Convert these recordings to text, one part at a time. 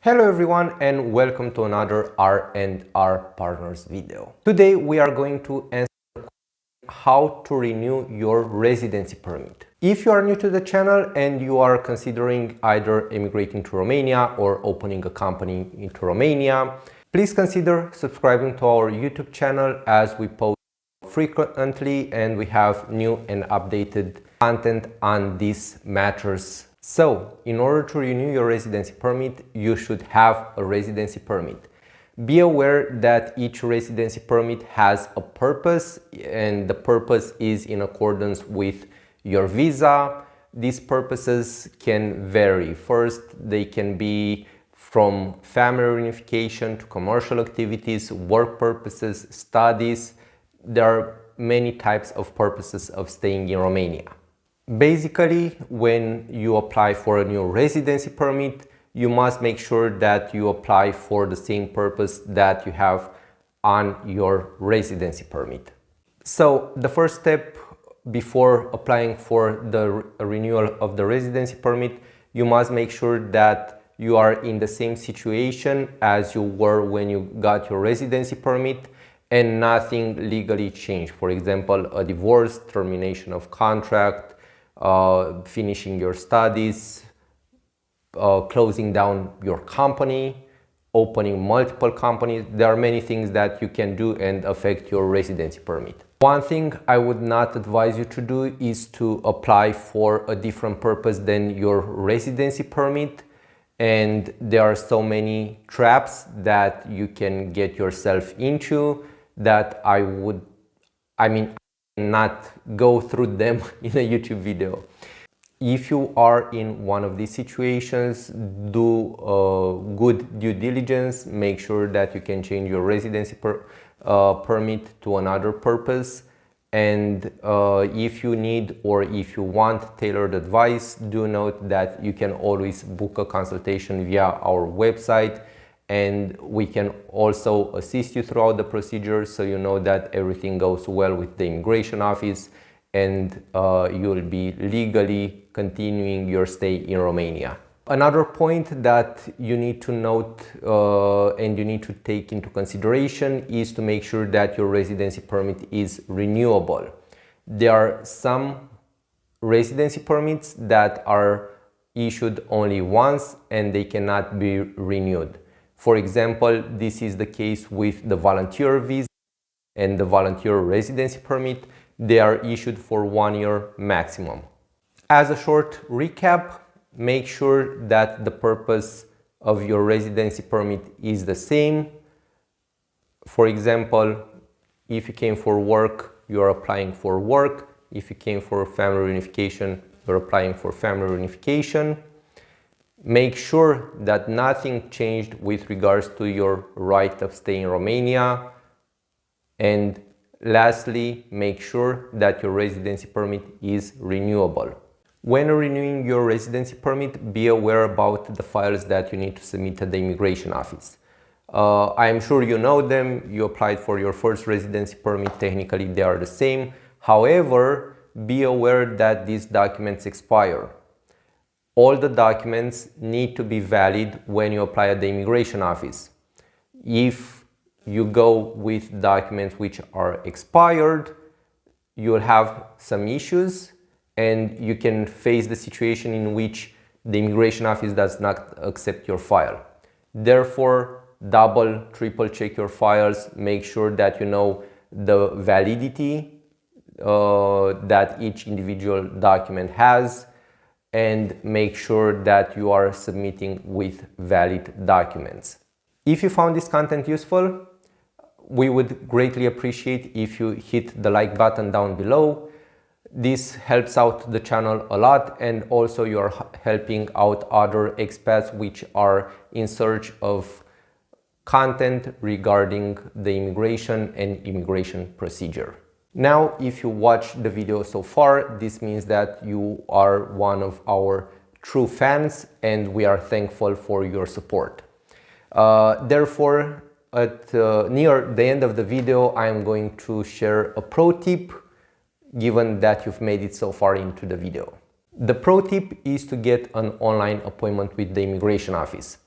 Hello everyone and welcome to another R&R Partners video. Today we are going to answer how to renew your residency permit. If you are new to the channel and you are considering either emigrating to Romania or opening a company into Romania, please consider subscribing to our YouTube channel as we post frequently and we have new and updated content on these matters. So, in order to renew your residency permit, you should have a residency permit. Be aware that each residency permit has a purpose and the purpose is in accordance with your visa. These purposes can vary. First, they can be from family reunification to commercial activities, work purposes, studies. There are many types of purposes of staying in Romania. Basically, when you apply for a new residency permit, you must make sure that you apply for the same purpose that you have on your residency permit. So the first step before applying for the renewal of the residency permit, you must make sure that you are in the same situation as you were when you got your residency permit and nothing legally changed. For example, a divorce, termination of contract, finishing your studies, closing down your company, opening multiple companies. There are many things that you can do and affect your residency permit. One thing I would not advise you to do is to apply for a different purpose than your residency permit, and there are so many traps that you can get yourself into that I not go through them in a YouTube video. If you are in one of these situations, do good due diligence, make sure that you can change your residency permit to another purpose, and if you need or if you want tailored advice, do note that you can always book a consultation via our website, and we can also assist you throughout the procedure so you know that everything goes well with the immigration office and you will be legally continuing your stay in Romania. Another point that you need to note and you need to take into consideration is to make sure that your residency permit is renewable. There are some residency permits that are issued only once and they cannot be renewed. For example, this is the case with the volunteer visa and the volunteer residency permit. They are issued for 1 year maximum. As a short recap, make sure that the purpose of your residency permit is the same. For example, if you came for work, you are applying for work. If you came for family reunification, you're applying for family reunification. Make sure that nothing changed with regards to your right of stay in Romania. And lastly, make sure that your residency permit is renewable. When renewing your residency permit, be aware about the files that you need to submit at the immigration office. I am sure you know them. You applied for your first residency permit. Technically, they are the same. However, be aware that these documents expire. All the documents need to be valid when you apply at the immigration office. If you go with documents which are expired, you'll have some issues and you can face the situation in which the immigration office does not accept your file. Therefore, double, triple check your files, make sure that you know the validity that each individual document has, and make sure that you are submitting with valid documents. If you found this content useful, we would greatly appreciate if you hit the like button down below. This helps out the channel a lot, and also you are helping out other expats which are in search of content regarding the immigration and immigration procedure. Now, if you watched the video so far, this means that you are one of our true fans and we are thankful for your support. Therefore, near the end of the video, I am going to share a pro tip, given that you've made it so far into the video. The pro tip is to get an online appointment with the immigration office.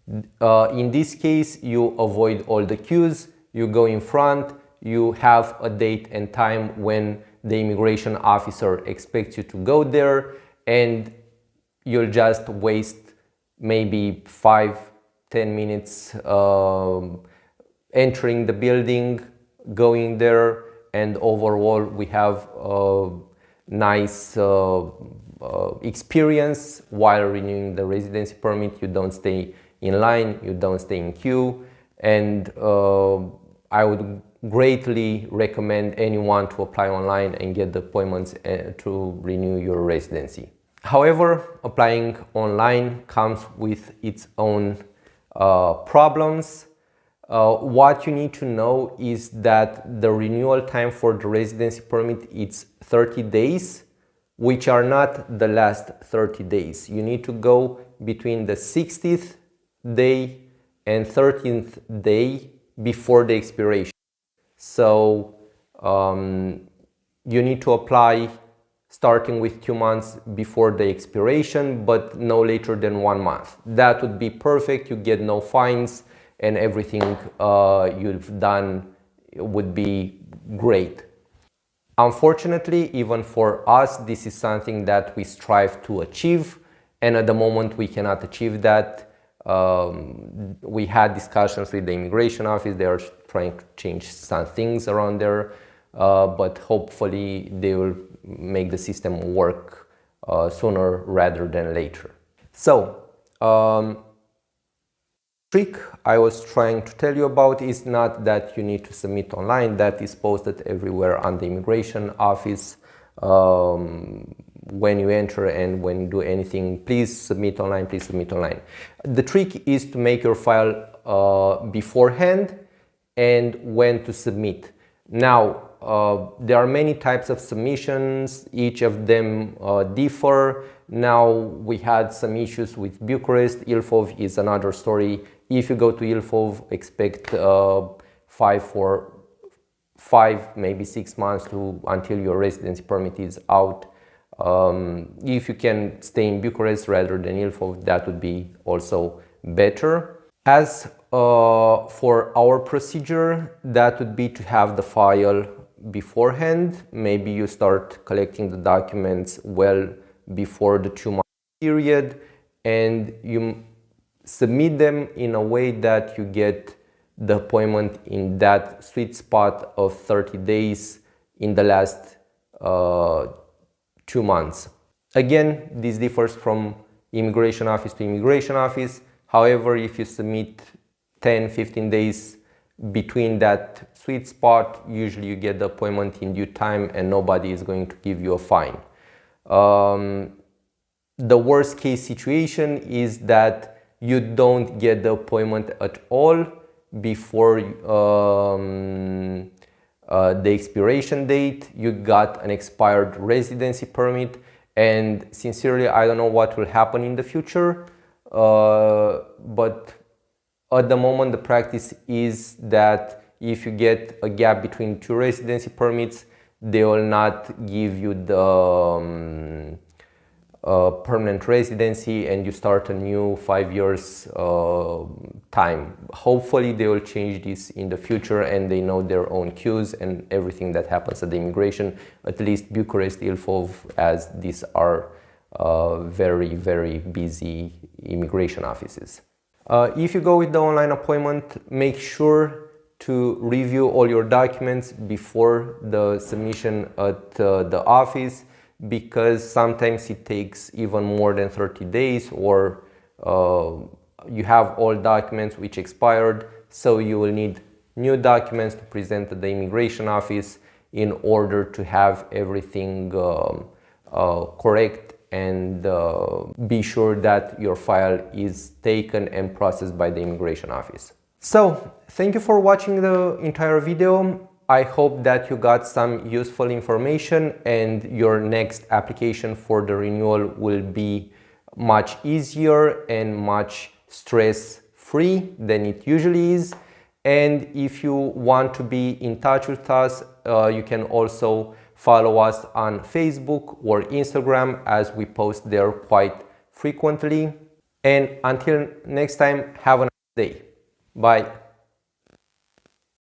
In this case, you avoid all the queues, you go in front, you have a date and time when the immigration officer expects you to go there, and you'll just waste maybe 5-10 minutes entering the building, going there, and overall we have a nice experience while renewing the residency permit. You don't stay in line, you don't stay in queue, and I would greatly recommend anyone to apply online and get the appointments to renew your residency. However, applying online comes with its own problems. What you need to know is that the renewal time for the residency permit is 30 days, which are not the last 30 days. You need to go between the 60th day and 13th day before the expiration. So you need to apply starting with 2 months before the expiration, but no later than 1 month. That would be perfect. You get no fines, and everything you've done would be great. Unfortunately, even for us, this is something that we strive to achieve, and at the moment we cannot achieve that. We had discussions with the immigration office. They are trying to change some things around there, but hopefully they will make the system work sooner rather than later. So, trick I was trying to tell you about is not that you need to submit online. That is posted everywhere on the immigration office. When you enter and when you do anything, please submit online, please submit online. The trick is to make your file beforehand and when to submit. Now, there are many types of submissions, each of them differ. Now, we had some issues with Bucharest. Ilfov is another story. If you go to Ilfov, expect 5, maybe 6 months until your residency permit is out. If you can stay in Bucharest rather than Ilfov, that would be also better. As for our procedure, that would be to have the file beforehand. Maybe you start collecting the documents well before the 2-month period, and you submit them in a way that you get the appointment in that sweet spot of 30 days in the last 2 months. Again, this differs from immigration office to immigration office. However, if you submit 10-15 days between that sweet spot, usually you get the appointment in due time and nobody is going to give you a fine. The worst case situation is that you don't get the appointment at all before the expiration date. You got an expired residency permit, and sincerely I don't know what will happen in the future, but at the moment the practice is that if you get a gap between 2 residency permits, they will not give you the permanent residency and you start a new 5 years time. Hopefully they will change this in the future and they know their own queues and everything that happens at the immigration, at least Bucharest, Ilfov, as these are very, very busy immigration offices. If you go with the online appointment, make sure to review all your documents before the submission at the office, because sometimes it takes even more than 30 days, or you have all documents which expired, so you will need new documents to present to the immigration office in order to have everything correct and be sure that your file is taken and processed by the immigration office. So, thank you for watching the entire video. I hope that you got some useful information and your next application for the renewal will be much easier and much stress-free than it usually is. And if you want to be in touch with us, you can also follow us on Facebook or Instagram, as we post there quite frequently. And until next time, have a nice day. Bye.